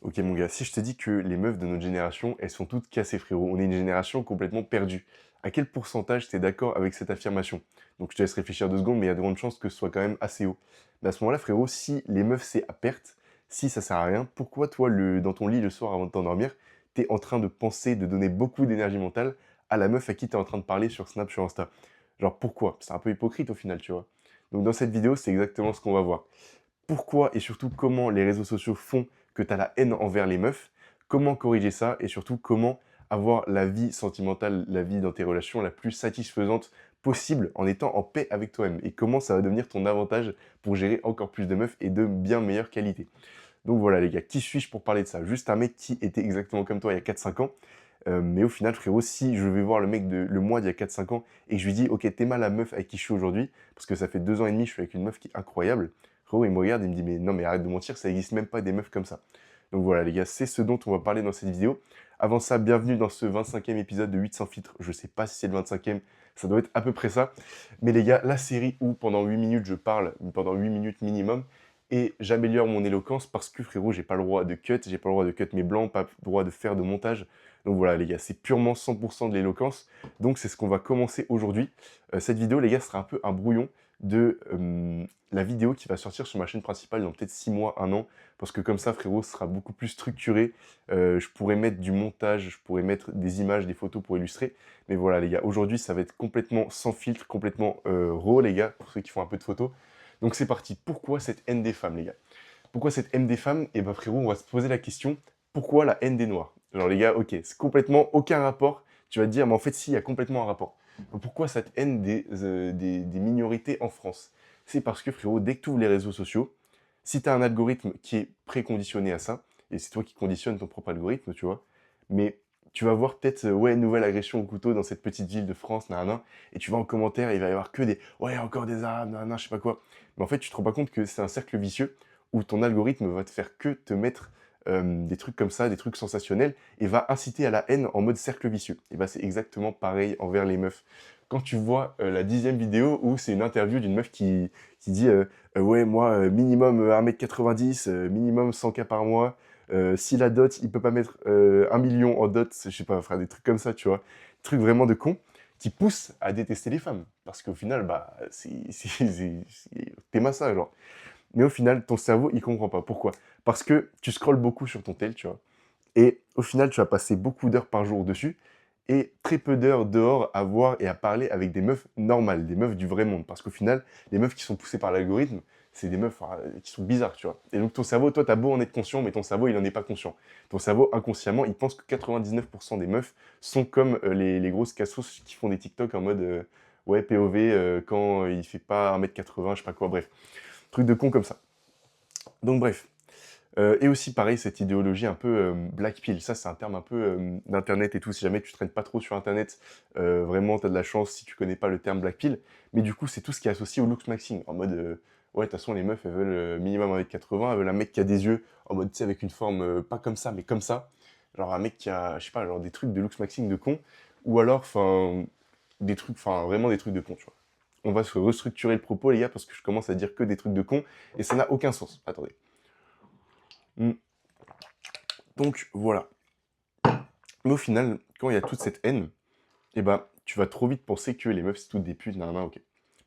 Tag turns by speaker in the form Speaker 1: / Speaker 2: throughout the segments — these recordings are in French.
Speaker 1: Ok mon gars, si je te dis que les meufs de notre génération, elles sont toutes cassées frérot, on est une génération complètement perdue. À quel pourcentage t'es d'accord avec cette affirmation? Donc je te laisse réfléchir 2 secondes, mais il y a de grandes chances que ce soit quand même assez haut. Mais à ce moment-là frérot, si les meufs c'est à perte, si ça sert à rien, pourquoi toi dans ton lit le soir avant de t'endormir, t'es en train de penser, de donner beaucoup d'énergie mentale à la meuf à qui t'es en train de parler sur Snap, sur Insta? Genre pourquoi? C'est un peu hypocrite au final, tu vois. Donc dans cette vidéo, c'est exactement ce qu'on va voir. Pourquoi et surtout comment les réseaux sociaux font que tu as la haine envers les meufs, comment corriger ça et surtout comment avoir la vie sentimentale, la vie dans tes relations la plus satisfaisante possible en étant en paix avec toi-même et comment ça va devenir ton avantage pour gérer encore plus de meufs et de bien meilleure qualité. Donc voilà les gars, qui suis-je pour parler de ça? Juste un mec qui était exactement comme toi il y a 4-5 ans. Mais au final, frérot, si je vais voir le mec le moi d'il y a 4-5 ans et que je lui dis, ok, t'es mal la meuf avec qui je suis aujourd'hui, parce que ça fait 2 ans et demi, je suis avec une meuf qui est incroyable, frérot, il me regarde et il me dit, mais non, mais arrête de mentir, ça existe même pas des meufs comme ça. Donc voilà, les gars, c'est ce dont on va parler dans cette vidéo. Avant ça, bienvenue dans ce 25e épisode de 8 sans filtre. Je sais pas si c'est le 25e, ça doit être à peu près ça. Mais les gars, la série où pendant 8 minutes je parle, pendant 8 minutes minimum, et j'améliore mon éloquence parce que frérot, j'ai pas le droit de cut, j'ai pas le droit de cut mes blancs, pas le droit de faire de montage. Donc voilà les gars, c'est purement 100% de l'éloquence. Donc c'est ce qu'on va commencer aujourd'hui. Cette vidéo les gars sera un peu un brouillon de la vidéo qui va sortir sur ma chaîne principale dans peut-être 6 mois, 1 an. Parce que comme ça frérot, ce sera beaucoup plus structuré. Je pourrais mettre du montage, je pourrais mettre des images, des photos pour illustrer. Mais voilà les gars, aujourd'hui ça va être complètement sans filtre, complètement raw les gars, pour ceux qui font un peu de photos. Donc c'est parti, pourquoi cette haine des femmes les gars? Pourquoi cette haine des femmes? Et bah frérot, on va se poser la question, pourquoi la haine des noirs? Genre les gars, ok, c'est complètement aucun rapport. Tu vas te dire, mais en fait si, il y a complètement un rapport. Pourquoi cette haine des minorités en France? C'est parce que frérot, dès que tu ouvres les réseaux sociaux, si tu as un algorithme qui est préconditionné à ça, et c'est toi qui conditionnes ton propre algorithme, tu vois, mais tu vas voir peut-être, ouais, nouvelle agression au couteau dans cette petite ville de France, nanana, et tu vas en commentaire, il va y avoir que des, ouais, encore des arabes, nanana, je sais pas quoi. Mais en fait, tu te rends pas compte que c'est un cercle vicieux où ton algorithme va te faire que te mettre des trucs comme ça, des trucs sensationnels, et va inciter à la haine en mode cercle vicieux. Et bah c'est exactement pareil envers les meufs. Quand tu vois la 10e vidéo où c'est une interview d'une meuf qui dit ouais moi minimum 1m90, minimum 100K par mois, si la dot il peut pas mettre 1 million en dot, je sais pas, enfin des trucs comme ça, tu vois. Des trucs vraiment de con qui poussent à détester les femmes. Parce qu'au final, bah, t'aimes ça, genre. Mais au final, ton cerveau, il comprend pas. Pourquoi? Parce que tu scrolles beaucoup sur ton tel, tu vois. Et au final, tu vas passer beaucoup d'heures par jour dessus et très peu d'heures dehors à voir et à parler avec des meufs normales, des meufs du vrai monde. Parce qu'au final, les meufs qui sont poussées par l'algorithme, c'est des meufs qui sont bizarres, tu vois. Et donc ton cerveau, toi, t'as beau en être conscient, mais ton cerveau, il en est pas conscient. Ton cerveau, inconsciemment, il pense que 99% des meufs sont comme les grosses cassos qui font des TikTok en mode ouais, POV, quand il fait pas 1m80, je sais pas quoi, bref. Truc de con comme ça. Donc bref. Et aussi pareil, cette idéologie un peu black pill, ça c'est un terme un peu d'internet et tout, si jamais tu traînes pas trop sur internet, vraiment t'as de la chance si tu connais pas le terme black pill, mais du coup c'est tout ce qui est associé au looks maxing, en mode ouais de toute façon les meufs elles veulent minimum 1m80, elles veulent un mec qui a des yeux, en mode tu sais avec une forme pas comme ça mais comme ça, genre un mec qui a, je sais pas, genre des trucs de looks maxing de con, ou alors enfin des trucs, enfin vraiment des trucs de con, tu vois. On va se restructurer le propos les gars parce que je commence à dire que des trucs de con et ça n'a aucun sens. Attendez. Hmm. Donc voilà. Mais au final, quand il y a toute cette haine, eh ben, tu vas trop vite penser que les meufs, c'est toutes des putes, nan, ok.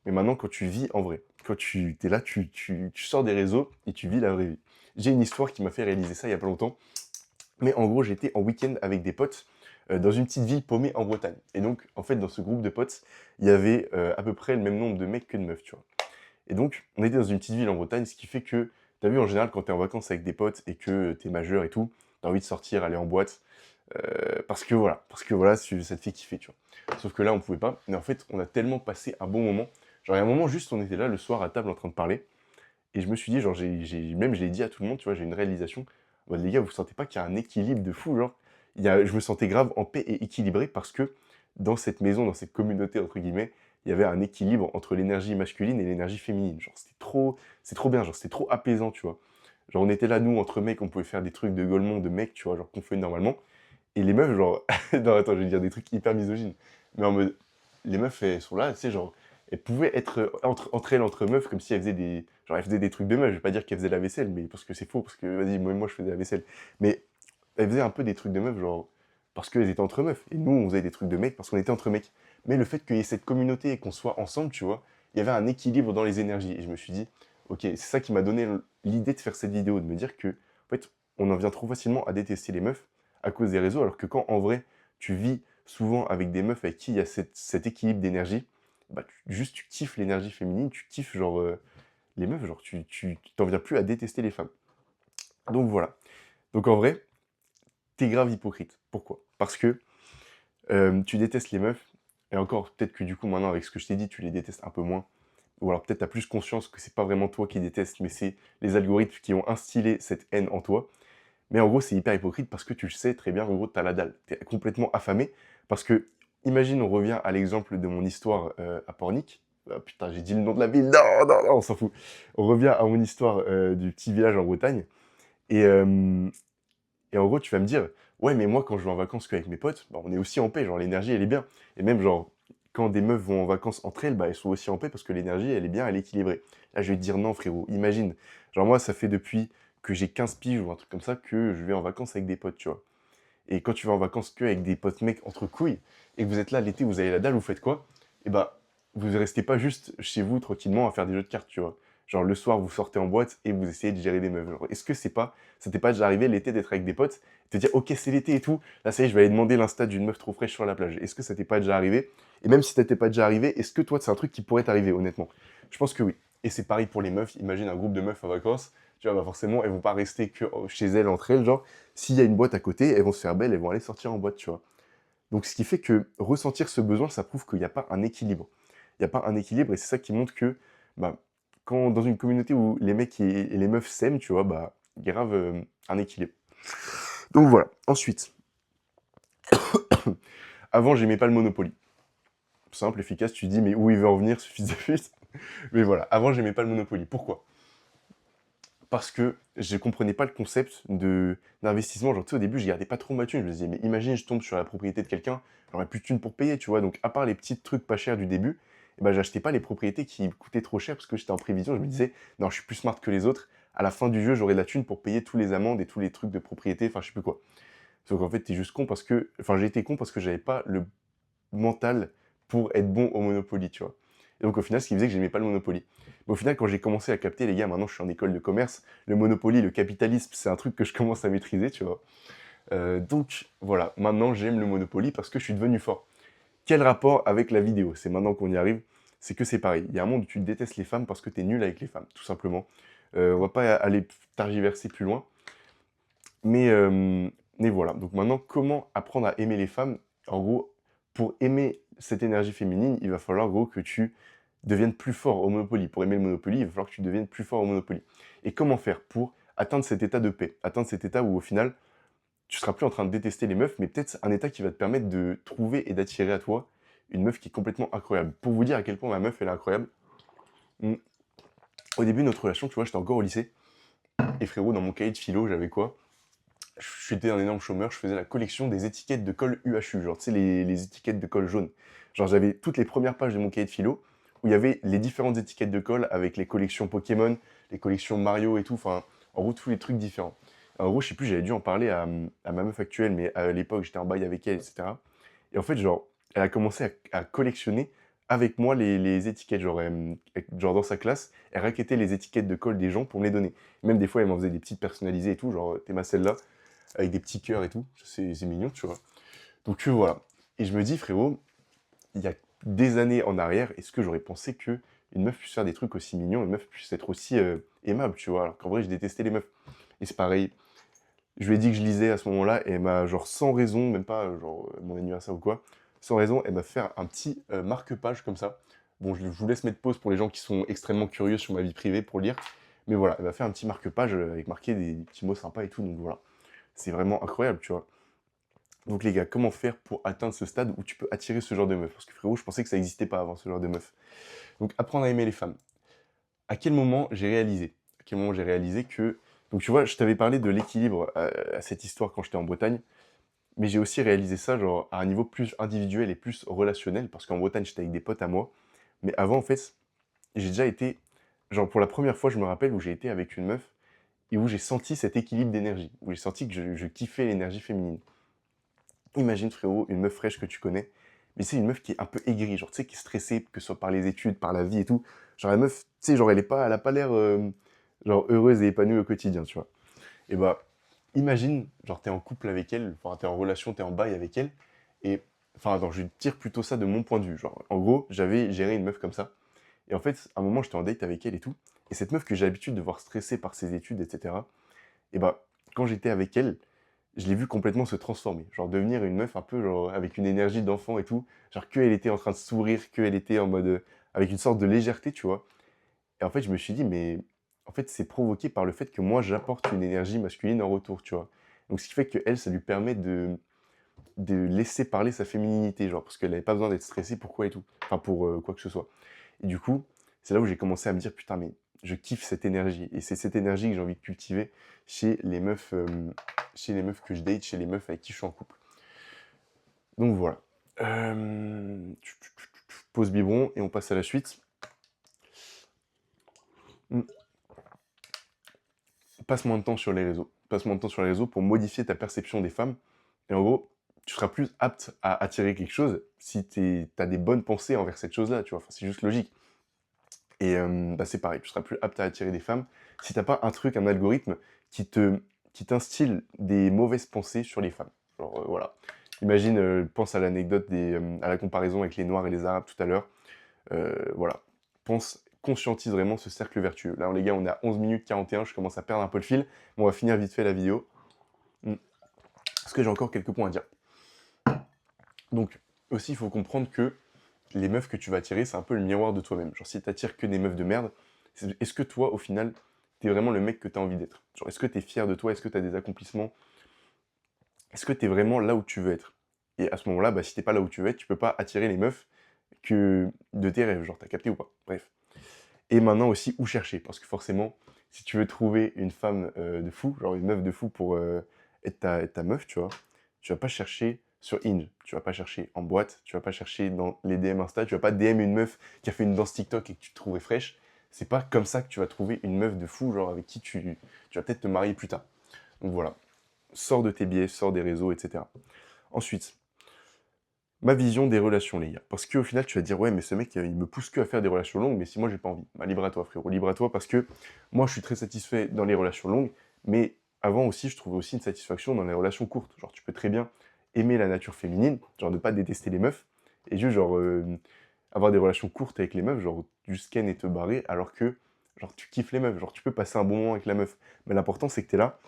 Speaker 1: Mais maintenant, quand tu vis en vrai, quand tu es là, tu sors des réseaux et tu vis la vraie vie. J'ai une histoire qui m'a fait réaliser ça il y a pas longtemps. Mais en gros, j'étais en week-end avec des potes dans une petite ville paumée en Bretagne. Et donc, en fait, dans ce groupe de potes, il y avait à peu près le même nombre de mecs que de meufs, tu vois. Et donc, on était dans une petite ville en Bretagne, ce qui fait que, t'as vu, en général, quand t'es en vacances avec des potes et que t'es majeur et tout, t'as envie de sortir, aller en boîte, parce que voilà, ça te fait kiffer, tu vois. Sauf que là, on pouvait pas. Mais en fait, on a tellement passé un bon moment. Genre, il y a un moment, juste, on était là le soir à table en train de parler. Et je me suis dit, genre, même, je l'ai dit à tout le monde, tu vois, j'ai une réalisation. En mode, les gars, vous sentez pas qu'il y a un équilibre de fou, genre. Je me sentais grave en paix et équilibré parce que dans cette maison, dans cette communauté, entre guillemets, il y avait un équilibre entre l'énergie masculine et l'énergie féminine. Genre, c'est trop bien, genre, c'était trop apaisant, tu vois. Genre, on était là, nous, entre mecs, on pouvait faire des trucs de golemont de mecs, tu vois, genre, qu'on fait normalement. Et les meufs, genre, non, attends, je vais dire des trucs hyper misogynes. Mais en mode, les meufs, elles sont là, tu sais, genre, elles pouvaient être entre elles, entre meufs, comme si elles faisaient Genre, elle faisait des trucs de meuf, je vais pas dire qu'elle faisait la vaisselle, mais parce que c'est faux, parce que vas-y, moi je faisais la vaisselle. Mais elle faisait un peu des trucs de meuf, genre, parce qu'elles étaient entre meufs. Et nous, on faisait des trucs de mecs parce qu'on était entre mecs. Mais le fait qu'il y ait cette communauté et qu'on soit ensemble, tu vois, il y avait un équilibre dans les énergies. Et je me suis dit, ok, c'est ça qui m'a donné l'idée de faire cette vidéo, de me dire que, en fait, on en vient trop facilement à détester les meufs à cause des réseaux, alors que quand en vrai, tu vis souvent avec des meufs avec qui il y a cet équilibre d'énergie, bah, juste tu kiffes l'énergie féminine, tu kiffes genre les meufs, genre tu t'en viens plus à détester les femmes. Donc voilà. Donc en vrai, t'es grave hypocrite. Pourquoi? Parce que tu détestes les meufs, et encore, peut-être que du coup, maintenant, avec ce que je t'ai dit, tu les détestes un peu moins. Ou alors peut-être tu as plus conscience que c'est pas vraiment toi qui détestes, mais c'est les algorithmes qui ont instillé cette haine en toi. Mais en gros, c'est hyper hypocrite parce que tu le sais très bien, en gros, t'as la dalle. T'es complètement affamé. Parce que, imagine, on revient à l'exemple de mon histoire à Pornic. Ah, putain, j'ai dit le nom de la ville. Non, non, non, on s'en fout. On revient à mon histoire du petit village en Bretagne. Et, euh, et en gros, tu vas me dire, ouais, mais moi, quand je vais en vacances qu'avec mes potes, bah, on est aussi en paix. Genre, l'énergie, elle est bien. Et même, genre, quand des meufs vont en vacances entre elles, bah, elles sont aussi en paix parce que l'énergie, elle est bien, elle est équilibrée. Là, je vais te dire non, frérot. Imagine. Genre, moi, ça fait depuis que j'ai 15 piges ou un truc comme ça que je vais en vacances avec des potes, tu vois. Et quand tu vas en vacances que avec des potes mecs entre couilles, et que vous êtes là l'été, vous avez la dalle, vous faites quoi? Et bah, vous ne restez pas juste chez vous tranquillement à faire des jeux de cartes, tu vois. Genre le soir, vous sortez en boîte et vous essayez de gérer des meufs. Genre, est-ce que ça t'est pas déjà arrivé l'été d'être avec des potes, te dire ok c'est l'été et tout, là ça y est, je vais aller demander l'insta d'une meuf trop fraîche sur la plage. Est-ce que ça t'est pas déjà arrivé? Et même si ça t'est pas déjà arrivé, est-ce que toi c'est un truc qui pourrait t'arriver honnêtement? Je pense que oui. Et c'est pareil pour les meufs. Imagine un groupe de meufs en vacances, tu vois, bah forcément elles vont pas rester que chez elles entre elles, genre s'il y a une boîte à côté, elles vont se faire belles, elles vont aller sortir en boîte, tu vois. Donc ce qui fait que ressentir ce besoin, ça prouve qu'il n'y a pas un équilibre. Il n'y a pas un équilibre et c'est ça qui montre que bah, quand dans une communauté où les mecs et les meufs s'aiment, tu vois, bah il y a grave un équilibre. Donc voilà. Ensuite, avant j'aimais pas le Monopoly. Simple, efficace, tu te dis mais où il veut en venir ce fils de pute. Mais voilà, avant j'aimais pas le Monopoly. Pourquoi? Parce que je comprenais pas le concept d'investissement. Genre, tu sais, au début, je gardais pas trop ma thune. Je me disais, mais imagine, je tombe sur la propriété de quelqu'un, j'aurais plus de thune pour payer, tu vois. Donc, à part les petits trucs pas chers du début, eh ben, j'achetais pas les propriétés qui coûtaient trop cher parce que j'étais en prévision. Je me disais, non, je suis plus smart que les autres. À la fin du jeu, j'aurai de la thune pour payer tous les amendes et tous les trucs de propriété, enfin, je sais plus quoi. Sauf qu'en fait, t'es juste con parce que. Enfin, j'ai été con parce que j'avais pas le mental pour être bon au Monopoly, tu vois. Et donc au final, ce qui faisait que j'aimais pas le Monopoly. Mais au final, quand j'ai commencé à capter, les gars, maintenant je suis en école de commerce, le Monopoly, le capitalisme, c'est un truc que je commence à maîtriser, tu vois. Donc voilà, maintenant j'aime le Monopoly parce que je suis devenu fort. Quel rapport avec la vidéo? C'est maintenant qu'on y arrive, c'est que c'est pareil. Il y a un monde où tu détestes les femmes parce que t'es nul avec les femmes, tout simplement. On va pas aller targiverser plus loin. Mais, euh, mais voilà, donc maintenant, comment apprendre à aimer les femmes? En gros, pour aimer cette énergie féminine, il va falloir en gros que tu deviennes plus fort au Monopoly. Pour aimer le Monopoly, il va falloir que tu deviennes plus fort au Monopoly. Et comment faire pour atteindre cet état de paix? Atteindre cet état où au final, tu seras plus en train de détester les meufs, mais peut-être un état qui va te permettre de trouver et d'attirer à toi une meuf qui est complètement incroyable. Pour vous dire à quel point ma meuf, elle est incroyable, hmm, au début de notre relation, tu vois, j'étais encore au lycée, et frérot, dans mon cahier de philo, j'avais quoi? J'étais un énorme chômeur, je faisais la collection des étiquettes de colle UHU, genre tu sais les étiquettes de colle jaune. Genre j'avais toutes les premières pages de mon cahier de philo où il y avait les différentes étiquettes de colle avec les collections Pokémon, les collections Mario et tout, enfin en gros tous les trucs différents. En gros je sais plus, j'avais dû en parler à ma meuf actuelle, mais à l'époque j'étais en bail avec elle, etc. Et en fait genre elle a commencé à collectionner avec moi les étiquettes, genre, genre dans sa classe, elle raquettait les étiquettes de colle des gens pour me les donner. Même des fois elle m'en faisait des petites personnalisées et tout, genre t'es ma celle-là avec des petits cœurs et tout. C'est mignon, tu vois. Donc voilà. Et je me dis, frérot, il y a des années en arrière, est-ce que j'aurais pensé que une meuf puisse faire des trucs aussi mignons, une meuf puisse être aussi aimable, tu vois, alors qu'en vrai, je détestais les meufs. Et c'est pareil, je lui ai dit que je lisais à ce moment-là, et elle m'a, genre, sans raison, même pas, genre, mon anniversaire ou quoi, sans raison, elle m'a fait un petit marque-page comme ça. Bon, je vous laisse mettre pause pour les gens qui sont extrêmement curieux sur ma vie privée pour lire. Mais voilà, elle m'a fait un petit marque-page avec marqué des petits mots sympas et tout, donc voilà. C'est vraiment incroyable, tu vois. Donc les gars, comment faire pour atteindre ce stade où tu peux attirer ce genre de meuf? Parce que frérot, je pensais que ça n'existait pas avant ce genre de meuf. Donc apprendre à aimer les femmes. À quel moment j'ai réalisé? À quel moment j'ai réalisé que... Donc tu vois, je t'avais parlé de l'équilibre à cette histoire quand j'étais en Bretagne, mais j'ai aussi réalisé ça genre à un niveau plus individuel et plus relationnel, parce qu'en Bretagne j'étais avec des potes à moi, mais avant en fait, j'ai déjà été Genre pour la première fois, je me rappelle où j'ai été avec une meuf et où j'ai senti cet équilibre d'énergie, où j'ai senti que je kiffais l'énergie féminine. Imagine frérot, une meuf fraîche que tu connais, mais c'est une meuf qui est un peu aigrie, genre tu sais, qui est stressée, que ce soit par les études, par la vie et tout. Genre la meuf, tu sais, genre elle a pas l'air genre heureuse et épanouie au quotidien, tu vois. Et bah, imagine, genre t'es en couple avec elle, enfin t'es en relation, t'es en bail avec elle, et enfin attends, je tire plutôt ça de mon point de vue. Genre, en gros, j'avais géré une meuf comme ça, et en fait, à un moment, j'étais en date avec elle et tout, et cette meuf que j'ai l'habitude de voir stressée par ses études, etc. Et bah, quand j'étais avec elle, je l'ai vue complètement se transformer, genre devenir une meuf un peu genre avec une énergie d'enfant et tout, genre qu'elle était en train de sourire, qu'elle était en mode avec une sorte de légèreté, tu vois. Et en fait, je me suis dit, mais en fait, c'est provoqué par le fait que moi, j'apporte une énergie masculine en retour, tu vois. Donc, ce qui fait que elle, ça lui permet de laisser parler sa féminité, genre, parce qu'elle n'avait pas besoin d'être stressée pour quoi et tout. Enfin, pour quoi que ce soit. Et du coup, c'est là où j'ai commencé à me dire, putain, mais je kiffe cette énergie. Et c'est cette énergie que j'ai envie de cultiver chez les meufs que je date, chez les meufs avec qui je suis en couple. Donc voilà. Pause biberon et on passe à la suite. Hmm. Passe moins de temps sur les réseaux. Passe moins de temps sur les réseaux pour modifier ta perception des femmes. Et en gros, tu seras plus apte à attirer quelque chose si tu as des bonnes pensées envers cette chose-là, tu vois. Enfin, c'est juste logique. Et bah, c'est pareil, tu seras plus apte à attirer des femmes si t'as pas un truc, un algorithme qui te qui t'instille des mauvaises pensées sur les femmes. Genre, voilà. Imagine, pense à l'anecdote à la comparaison avec les Noirs et les Arabes tout à l'heure. Voilà. Conscientise vraiment ce cercle vertueux. Là, les gars, on est à 11 minutes 41, je commence à perdre un peu le fil, mais on va finir vite fait la vidéo. Mmh. Parce que j'ai encore quelques points à dire. Donc, aussi, il faut comprendre que les meufs que tu vas attirer, c'est un peu le miroir de toi-même. Genre, si t'attires que des meufs de merde, est-ce que toi, au final, t'es vraiment le mec que t'as envie d'être? Genre, est-ce que t'es fier de toi? Est-ce que t'as des accomplissements? Est-ce que t'es vraiment là où tu veux être? Et à ce moment-là, bah, si t'es pas là où tu veux être, tu peux pas attirer les meufs que de tes rêves. Genre, t'as capté ou pas? Bref. Et maintenant aussi, où chercher? Parce que forcément, si tu veux trouver une femme de fou, genre une meuf de fou pour être ta meuf, tu vois, tu vas pas chercher sur Hinge, tu vas pas chercher en boîte, tu vas pas chercher dans les DM Insta, tu vas pas DM une meuf qui a fait une danse TikTok et que tu te trouvais fraîche. C'est pas comme ça que tu vas trouver une meuf de fou, genre avec qui tu vas peut-être te marier plus tard. Donc voilà, sors de tes biais, sors des réseaux, etc. Ensuite, ma vision des relations, les gars. Parce qu'au final, tu vas te dire, ouais, mais ce mec, il me pousse que à faire des relations longues, mais si moi, j'ai pas envie. Bah, libre à toi, frérot, libre à toi, parce que moi, je suis très satisfait dans les relations longues, mais avant aussi, je trouvais aussi une satisfaction dans les relations courtes. Genre, tu peux très bien aimer la nature féminine, genre ne pas détester les meufs, et juste, genre, avoir des relations courtes avec les meufs, genre, juste ken et te barrer, alors que, genre, tu kiffes les meufs, genre, tu peux passer un bon moment avec la meuf. Mais l'important, c'est que t'es là,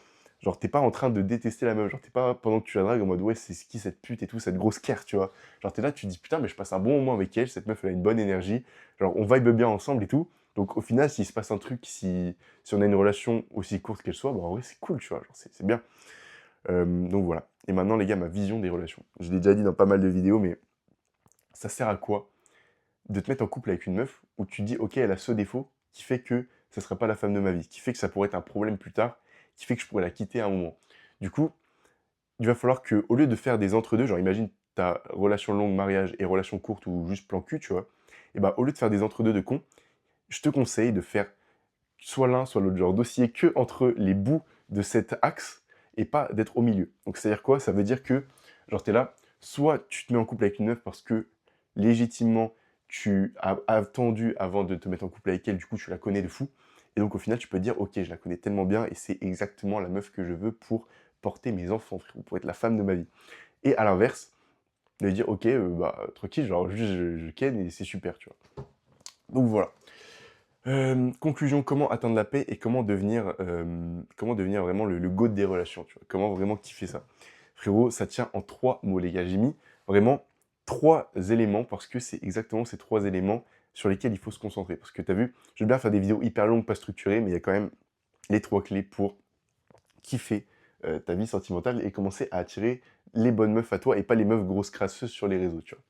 Speaker 1: genre, t'es pas en train de détester la meuf, genre, t'es pas pendant que tu la dragues en mode, ouais, c'est qui cette pute et tout, cette grosse care, tu vois. Genre, t'es là, tu te dis, putain, mais je passe un bon moment avec elle, cette meuf, elle a une bonne énergie, genre, on vibe bien ensemble et tout. Donc, au final, s'il se passe un truc, si on a une relation aussi courte qu'elle soit, bah, en vrai, c'est cool, tu vois, genre, c'est bien. Donc, voilà. Et maintenant, les gars, ma vision des relations. Je l'ai déjà dit dans pas mal de vidéos, mais ça sert à quoi de te mettre en couple avec une meuf où tu te dis, ok, elle a ce défaut qui fait que ça sera pas la femme de ma vie, qui fait que ça pourrait être un problème plus tard, qui fait que je pourrais la quitter à un moment. Du coup, il va falloir que, au lieu de faire des entre-deux, genre imagine ta relation longue, mariage et relation courte ou juste plan cul, tu vois, et bah au lieu de faire des entre-deux de con, je te conseille de faire soit l'un, soit l'autre, genre d'osciller que entre les bouts de cet axe et pas d'être au milieu. Donc c'est-à-dire quoi? Ça veut dire que, genre t'es là, soit tu te mets en couple avec une meuf parce que légitimement tu as attendu avant de te mettre en couple avec elle, du coup tu la connais de fou, et donc au final tu peux te dire ok je la connais tellement bien et c'est exactement la meuf que je veux pour porter mes enfants, frérot, pour être la femme de ma vie. Et à l'inverse, de dire ok bah tranquille, genre juste je ken et c'est super, tu vois. Donc voilà. Conclusion, comment atteindre la paix et comment devenir vraiment le GOAT des relations, tu vois? Comment vraiment kiffer ça? Frérot, ça tient en 3 mots, les gars. J'ai mis vraiment 3 éléments parce que c'est exactement ces 3 éléments sur lesquels il faut se concentrer. Parce que tu as vu, j'aime bien faire des vidéos hyper longues, pas structurées, mais il y a quand même les 3 clés pour kiffer, ta vie sentimentale et commencer à attirer les bonnes meufs à toi et pas les meufs grosses crasseuses sur les réseaux, tu vois?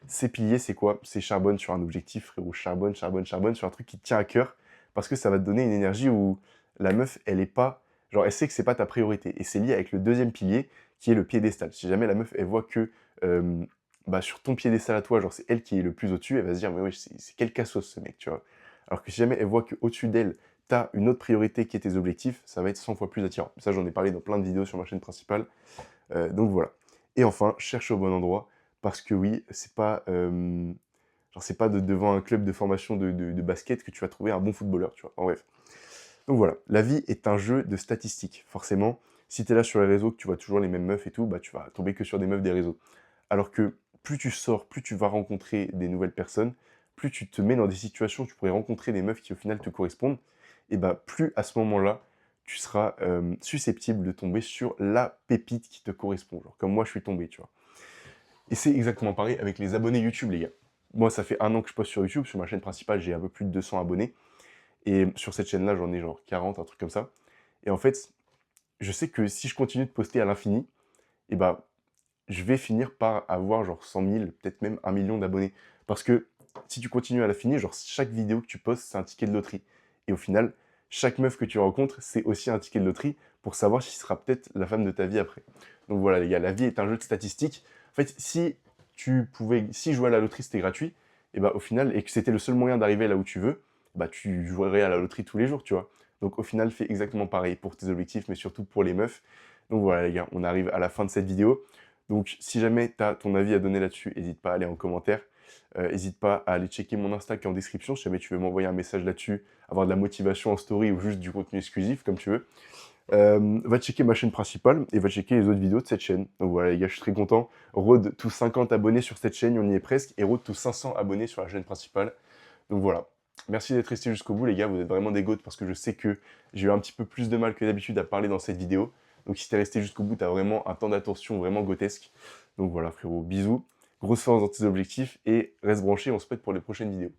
Speaker 1: Ces piliers, c'est quoi? C'est charbonne sur un objectif, frérot. Charbonne, charbonne, charbonne sur un truc qui te tient à cœur parce que ça va te donner une énergie où la meuf, elle est pas. Genre, elle sait que c'est pas ta priorité. Et c'est lié avec le deuxième pilier qui est le piédestal. Si jamais la meuf, elle voit que bah, sur ton piédestal à toi, genre, c'est elle qui est le plus au-dessus, elle va se dire, mais oui, c'est quel cassos ce mec, tu vois. Alors que si jamais elle voit qu'au-dessus d'elle, tu as une autre priorité qui est tes objectifs, ça va être 100 fois plus attirant. Ça, j'en ai parlé dans plein de vidéos sur ma chaîne principale. Donc voilà. Et enfin, cherche au bon endroit, parce que oui, c'est pas, genre c'est pas devant un club de formation de basket que tu vas trouver un bon footballeur, tu vois? En bref. Donc voilà, la vie est un jeu de statistiques. Forcément, si tu es là sur les réseaux, que tu vois toujours les mêmes meufs et tout, bah tu vas tomber que sur des meufs des réseaux. Alors que plus tu sors, plus tu vas rencontrer des nouvelles personnes, plus tu te mets dans des situations où tu pourrais rencontrer des meufs qui au final te correspondent, et bah plus à ce moment-là, tu seras susceptible de tomber sur la pépite qui te correspond. Genre comme moi je suis tombé, tu vois. Et c'est exactement pareil avec les abonnés YouTube, les gars. Moi, ça fait 1 an que je poste sur YouTube. Sur ma chaîne principale, j'ai un peu plus de 200 abonnés. Et sur cette chaîne-là, j'en ai genre 40, un truc comme ça. Et en fait, je sais que si je continue de poster à l'infini, et bah, je vais finir par avoir genre 100 000, peut-être même 1 million d'abonnés. Parce que si tu continues à l'infini, genre chaque vidéo que tu postes, c'est un ticket de loterie. Et au final, chaque meuf que tu rencontres, c'est aussi un ticket de loterie pour savoir si ce sera peut-être la femme de ta vie après. Donc voilà les gars, la vie est un jeu de statistiques. En fait, si jouer à la loterie c'était gratuit, et bah au final, et que c'était le seul moyen d'arriver là où tu veux, bah tu jouerais à la loterie tous les jours, tu vois. Donc au final, fais exactement pareil pour tes objectifs, mais surtout pour les meufs. Donc voilà les gars, on arrive à la fin de cette vidéo. Donc si jamais tu as ton avis à donner là-dessus, n'hésite pas à aller en commentaire. N'hésite pas à aller checker mon Insta qui est en description si jamais tu veux m'envoyer un message là-dessus, avoir de la motivation en story ou juste du contenu exclusif, comme tu veux. Va checker ma chaîne principale et va checker les autres vidéos de cette chaîne. Donc voilà les gars, je suis très content. Road to 50 abonnés sur cette chaîne, on y est presque, et road to 500 abonnés sur la chaîne principale. Donc voilà. Merci d'être resté jusqu'au bout les gars, vous êtes vraiment des goats parce que je sais que j'ai eu un petit peu plus de mal que d'habitude à parler dans cette vidéo. Donc si t'es resté jusqu'au bout, t'as vraiment un temps d'attention vraiment grotesque. Donc voilà frérot, bisous, grosse force dans tes objectifs et reste branché, on se pète pour les prochaines vidéos.